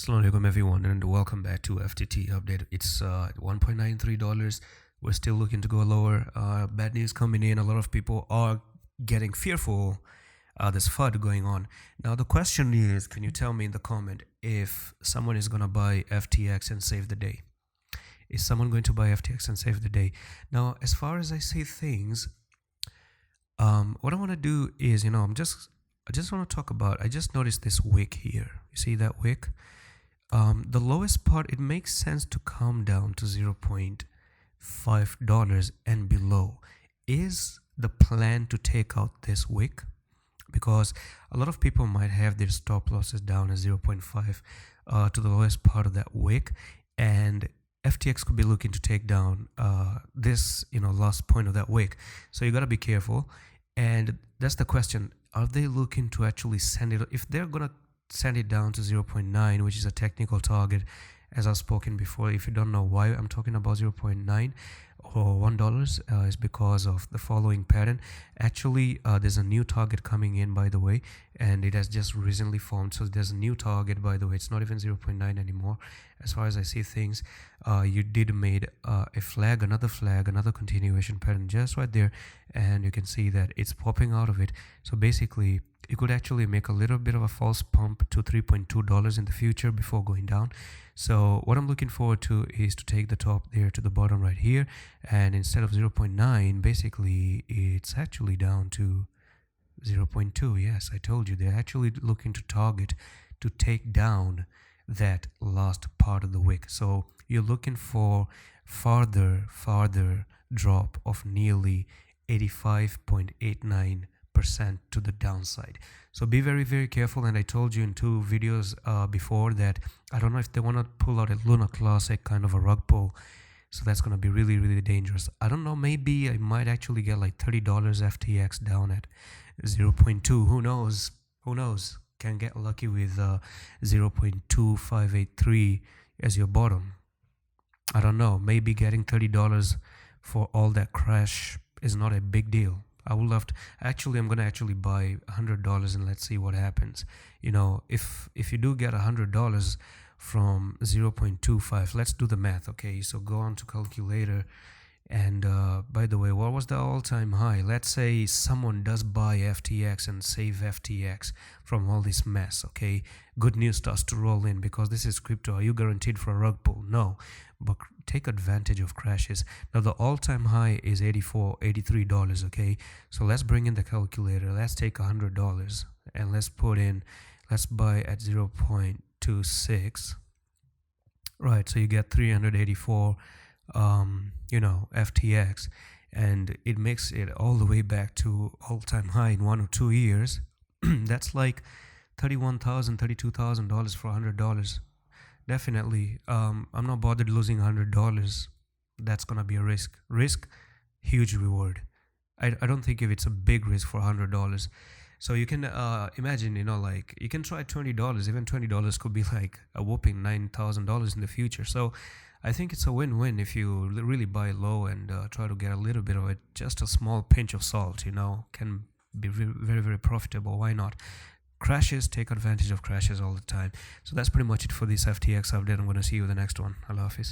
Assalamu alaikum everyone and welcome back to FTT update. It's $1.93. We're still looking to go lower. Bad news coming in. A lot of people are getting fearful. There's FUD going on. Now the question is, can you tell me in the comment if someone is going to buy FTX and save the day? Is someone going to buy FTX and save the day? Now, as far as I see things, what I want to do is, I just want to talk about, I just noticed this wick here. You see that wick? The lowest part, it makes sense to come down to $0.5 and below. Is the plan to take out this wick? Because a lot of people might have their stop losses down at 0.5 to the lowest part of that wick, and FTX could be looking to take down this last point of that wick. So you got to be careful. And that's the question. Are they looking to actually send it? If they're going to send it down to 0.9, which is a technical target, as I've spoken before, if you don't know why I'm talking about 0.9 or $1, is because of the following pattern. Actually, there's a new target coming in, by the way, and it has just recently formed. So there's a new target, by the way. It's not even 0.9 anymore. As far as I see things, you did made a flag, another continuation pattern just right there, and you can see that it's popping out of it. So basically, you could actually make a little bit of a false pump to $3.2 in the future before going down. So what I'm looking forward to is to take the top there to the bottom right here, and instead of 0.9, basically it's actually down to 0.2. Yes, I told you, they're actually looking to target to take down that last part of the wick. So you're looking for farther drop of nearly 85.89% to the downside. So be very careful. And I told you in two videos before that I don't know if they want to pull out a Luna Classic kind of a rug pull. So that's going to be really dangerous. I don't know, maybe I might actually get like $30 FTX down at 0.2. Who knows? Can get lucky with 0.2583 as your bottom. I don't know, maybe getting $30 for all that crash is not a big deal. I would love to, actually, I'm going to actually buy $100 and let's see what happens. If you do get $100 from 0.25, let's do the math. Okay, so go on to calculator. And by the way, what was the all-time high? Let's say someone does buy FTX and save FTX from all this mess, okay? Good news starts to roll in because this is crypto. Are you guaranteed for a rug pull? No, but take advantage of crashes. Now, the all-time high is $83, okay? So let's bring in the calculator. Let's take $100 and let's buy at 0.26. Right, so you get 384 FTX, and it makes it all the way back to all-time high in 1 or 2 years. That's like $31,000, $32,000 for $100. Definitely, I'm not bothered losing $100. That's gonna be a risk, huge reward. I don't think if it's a big risk for $100. So you can imagine, you can try $20. Even $20 could be like a whopping $9,000 in the future. So I think it's a win-win if you really buy low and try to get a little bit of it, just a small pinch of salt, can be very profitable. Why not? Crashes, take advantage of crashes all the time. So that's pretty much it for this FTX update. I'm going to see you in the next one. Allah Hafiz.